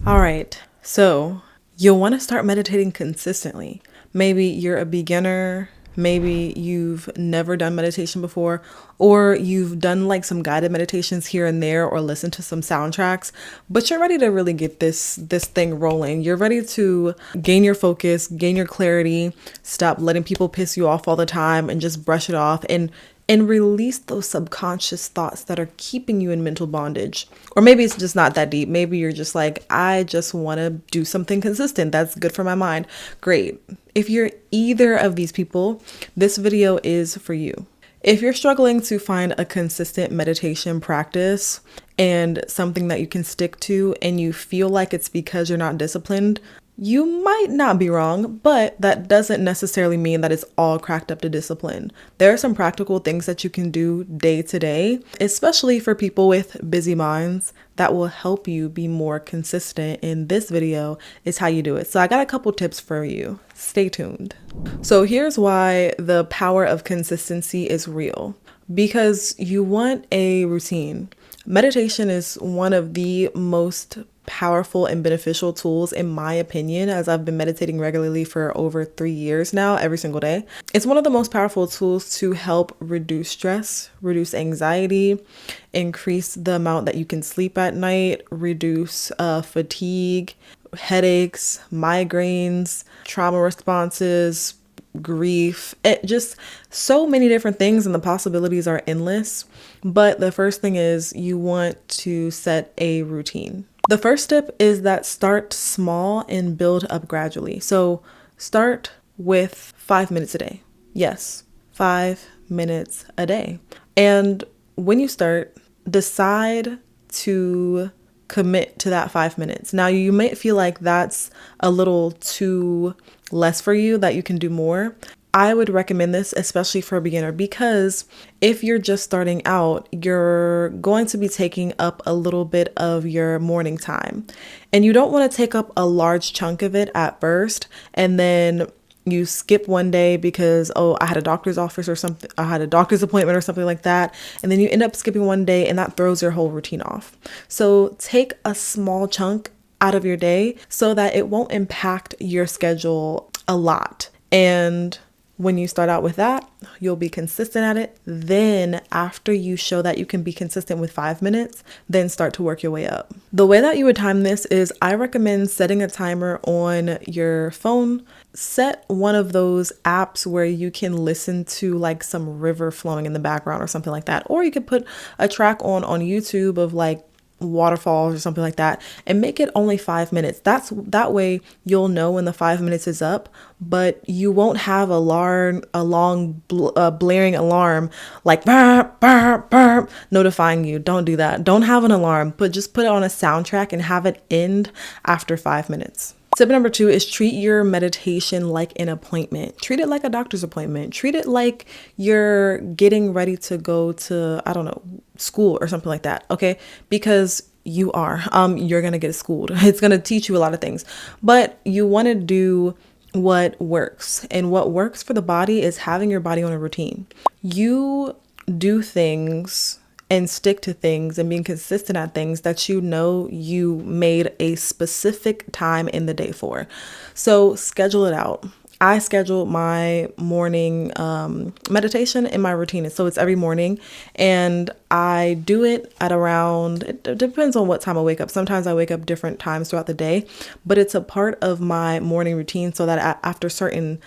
All right, so you'll want to start meditating consistently. Maybe you're a beginner, maybe you've never done meditation before, or you've done like some guided meditations here and there or listened to some soundtracks, but you're ready to really get this thing rolling. You're ready to gain your focus, gain your clarity, stop letting people piss you off all the time and just brush it off and release those subconscious thoughts that are keeping you in mental bondage. Or maybe it's just not that deep. Maybe you're just like, I just want to do something consistent. That's good for my mind. Great. If you're either of these people, this video is for you. If you're struggling to find a consistent meditation practice and something that you can stick to, and you feel like it's because you're not disciplined, you might not be wrong, but that doesn't necessarily mean that it's all cracked up to discipline. There are some practical things that you can do day to day, especially for people with busy minds, that will help you be more consistent. In this video is how you do it. So I got a couple tips for you. Stay tuned. So here's why the power of consistency is real. Because you want a routine. Meditation is one of the most powerful and beneficial tools, in my opinion, as I've been meditating regularly for over 3 years now, every single day. It's one of the most powerful tools to help reduce stress, reduce anxiety, increase the amount that you can sleep at night, reduce fatigue, headaches, migraines, trauma responses, grief, just so many different things, and the possibilities are endless. But the first thing is you want to set a routine. The first step is that start small and build up gradually. So start with 5 minutes a day. Yes, 5 minutes a day. And when you start, decide to commit to that 5 minutes. Now, you might feel like that's a little too less for you, that you can do more. I would recommend this, especially for a beginner, because if you're just starting out, you're going to be taking up a little bit of your morning time. And you don't want to take up a large chunk of it at first, and then you skip one day because, oh, I had a doctor's office or something, I had a doctor's appointment or something like that. And then you end up skipping one day and that throws your whole routine off. So take a small chunk out of your day so that it won't impact your schedule a lot. And when you start out with that, you'll be consistent at it. Then after you show that you can be consistent with 5 minutes, then start to work your way up. The way that you would time this is I recommend setting a timer on your phone. Set one of those apps where you can listen to like some river flowing in the background or something like that. Or you could put a track on YouTube of like waterfalls or something like that, and make it only 5 minutes. That way you'll know when the 5 minutes is up, but you won't have a long blaring alarm like burp, burp, burp, notifying you. Don't do that. Don't have an alarm, but just put it on a soundtrack and have it end after 5 minutes. Tip number 2 is treat your meditation like an appointment. Treat it like a doctor's appointment. Treat it like you're getting ready to go to, I don't know, school or something like that. Okay. Because you are, you're going to get schooled. It's going to teach you a lot of things, but you want to do what works, and what works for the body is having your body on a routine. You do things and stick to things and being consistent at things that you know you made a specific time in the day for. So schedule it out. I schedule my morning meditation in my routine. So it's every morning, and I do it at around, it depends on what time I wake up. Sometimes I wake up different times throughout the day, but it's a part of my morning routine so that after certain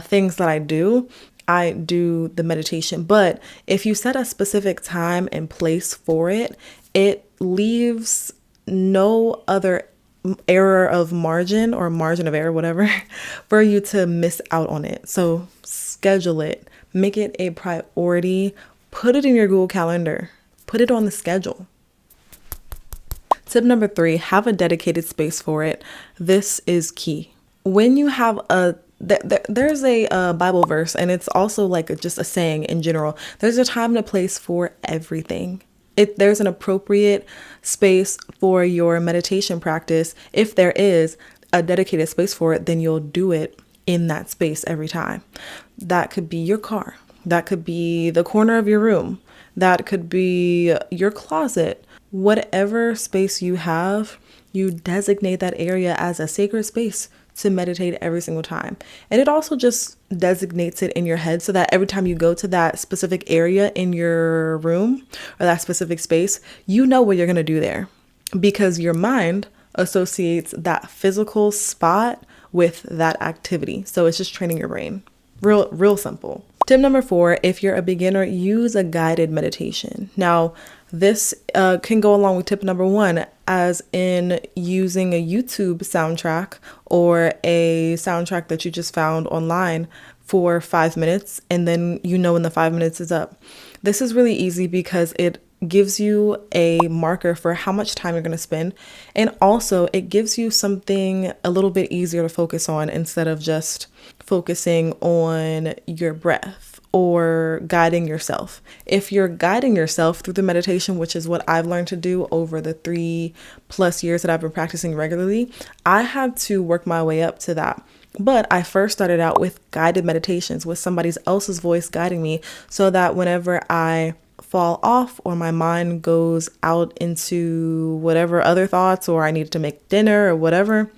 things that I do the meditation. But if you set a specific time and place for it, it leaves no other error of margin or margin of error, whatever, for you to miss out on it. So schedule it, make it a priority, put it in your Google Calendar, put it on the schedule. Tip number 3, have a dedicated space for it. This is key. When you have there's a Bible verse, and it's also like just a saying in general. There's a time and a place for everything. If there's an appropriate space for your meditation practice, if there is a dedicated space for it, then you'll do it in that space every time. That could be your car. That could be the corner of your room. That could be your closet. Whatever space you have, You designate that area as a sacred space to meditate every single time. And it also just designates it in your head so that every time you go to that specific area in your room or that specific space, you know what you're going to do there because your mind associates that physical spot with that activity. So it's just training your brain. Real simple. Tip number 4, if you're a beginner, use a guided meditation. Now, this can go along with tip number 1, as in using a YouTube soundtrack or a soundtrack that you just found online for 5 minutes, and then you know when the 5 minutes is up. This is really easy because it gives you a marker for how much time you're going to spend. And also it gives you something a little bit easier to focus on instead of just focusing on your breath or guiding yourself. If you're guiding yourself through the meditation, which is what I've learned to do over the 3+ years that I've been practicing regularly, I had to work my way up to that. But I first started out with guided meditations with somebody else's voice guiding me so that whenever I fall off or my mind goes out into whatever other thoughts or I need to make dinner or whatever,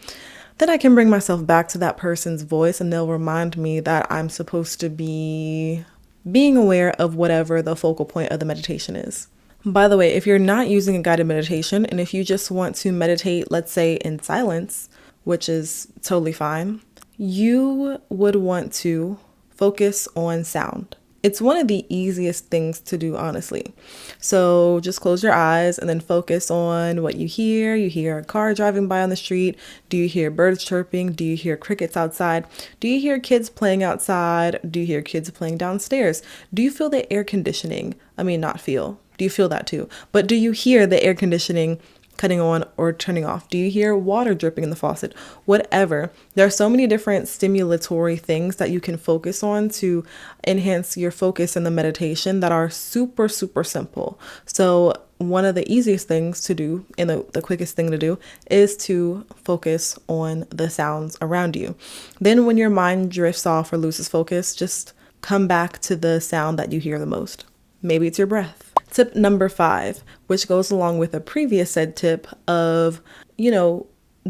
then I can bring myself back to that person's voice and they'll remind me that I'm supposed to be being aware of whatever the focal point of the meditation is. By the way, if you're not using a guided meditation and if you just want to meditate, let's say in silence, which is totally fine, you would want to focus on sound. It's one of the easiest things to do, honestly. So just close your eyes and then focus on what you hear. You hear a car driving by on the street. Do you hear birds chirping? Do you hear crickets outside? Do you hear kids playing outside? Do you hear kids playing downstairs? Do you feel the air conditioning? Not feel. Do you feel that too? But do you hear the air conditioning cutting on or turning off? Do you hear water dripping in the faucet? Whatever. There are so many different stimulatory things that you can focus on to enhance your focus in the meditation that are super, super simple. So one of the easiest things to do and the quickest thing to do is to focus on the sounds around you. Then when your mind drifts off or loses focus, just come back to the sound that you hear the most. Maybe it's your breath. Tip number 5, which goes along with a previous said tip of,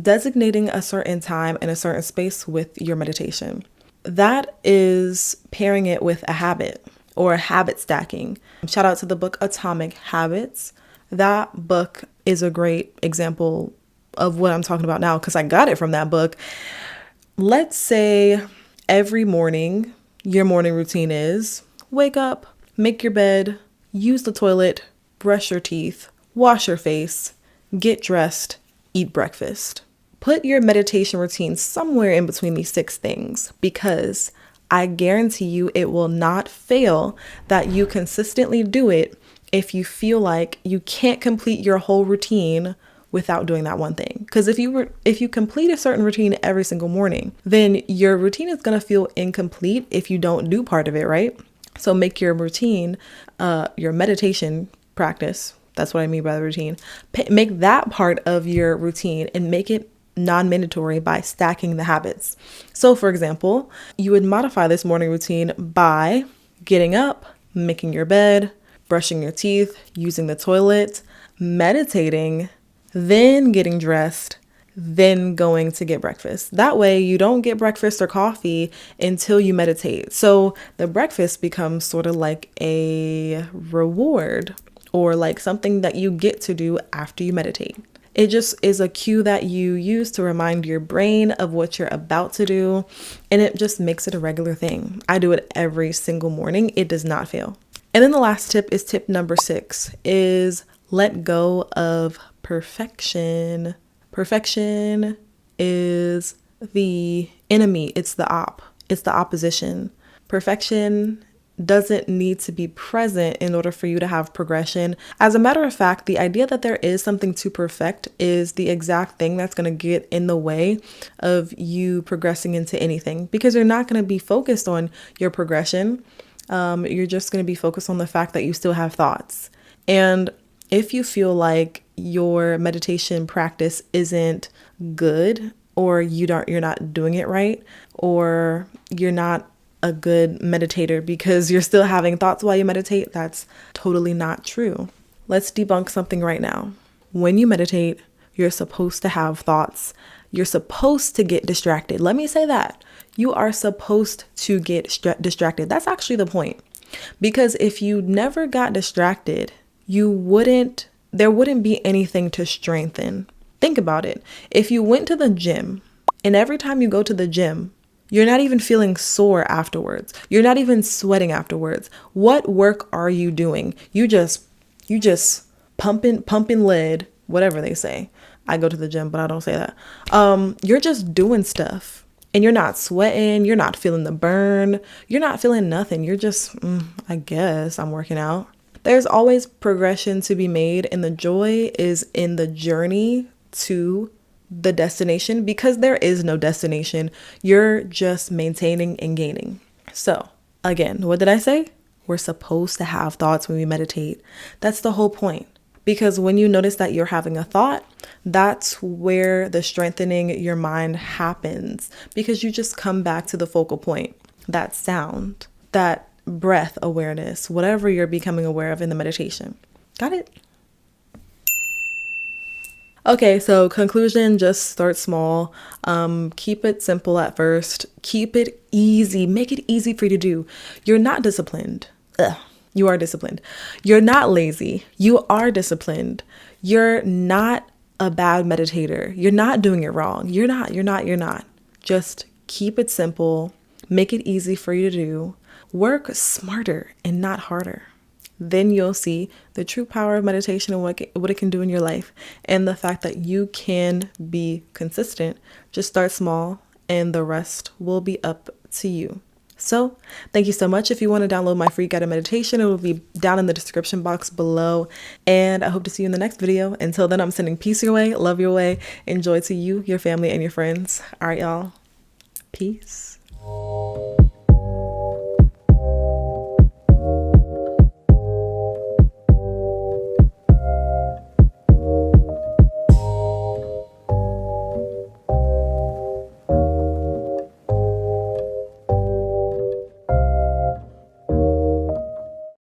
designating a certain time and a certain space with your meditation. That is pairing it with a habit or habit stacking. Shout out to the book Atomic Habits. That book is a great example of what I'm talking about now because I got it from that book. Let's say every morning, your morning routine is wake up, make your bed, use the toilet, brush your teeth, wash your face, get dressed, eat breakfast. Put your meditation routine somewhere in between these 6 things because I guarantee you it will not fail that you consistently do it if you feel like you can't complete your whole routine without doing that one thing. Because if you complete a certain routine every single morning, then your routine is going to feel incomplete if you don't do part of it, right? So make your routine, your meditation practice, that's what I mean by the routine, make that part of your routine and make it non-mandatory by stacking the habits. So for example, you would modify this morning routine by getting up, making your bed, brushing your teeth, using the toilet, meditating, then getting dressed, then going to get breakfast. That way you don't get breakfast or coffee until you meditate. So the breakfast becomes sort of like a reward or like something that you get to do after you meditate. It just is a cue that you use to remind your brain of what you're about to do. And it just makes it a regular thing. I do it every single morning. It does not fail. And then the last tip is tip number 6 is let go of perfection. Perfection is the enemy. It's the opposition. Perfection doesn't need to be present in order for you to have progression. As a matter of fact, the idea that there is something to perfect is the exact thing that's going to get in the way of you progressing into anything because you're not going to be focused on your progression. You're just going to be focused on the fact that you still have thoughts. And if you feel like your meditation practice isn't good or you're not doing it right or you're not a good meditator because you're still having thoughts while you meditate, that's totally not true. Let's debunk something right now. When you meditate, You're supposed to have thoughts. You're supposed to get distracted. Let me say that. You are supposed to get distracted. That's actually the point. Because if you never got distracted, there wouldn't be anything to strengthen. Think about it. If you went to the gym and every time you go to the gym, you're not even feeling sore afterwards. You're not even sweating afterwards. What work are you doing? You just pumping lead, whatever they say. I go to the gym, but I don't say that. You're just doing stuff and you're not sweating. You're not feeling the burn. You're not feeling nothing. You're just, I guess I'm working out. There's always progression to be made, and the joy is in the journey to the destination, because there is no destination. You're just maintaining and gaining. So again, what did I say? We're supposed to have thoughts when we meditate. That's the whole point. Because when you notice that you're having a thought, that's where the strengthening your mind happens, because you just come back to the focal point, that sound, that breath awareness, whatever you're becoming aware of in the meditation. Got it? Okay, so conclusion, just start small. Keep it simple at first. Keep it easy. Make it easy for you to do. You're not disciplined. You are disciplined. You're not lazy. You are disciplined. You're not a bad meditator. You're not doing it wrong. You're not. Just keep it simple. Make it easy for you to do. Work smarter and not harder. Then you'll see the true power of meditation and what it can do in your life, and the fact that you can be consistent. Just start small and the rest will be up to you. So thank you so much. If you want to download my free guided meditation, it will be down in the description box below. And I hope to see you in the next video. Until then, I'm sending peace your way, love your way, enjoy to you, your family, and your friends. All right, y'all. Peace.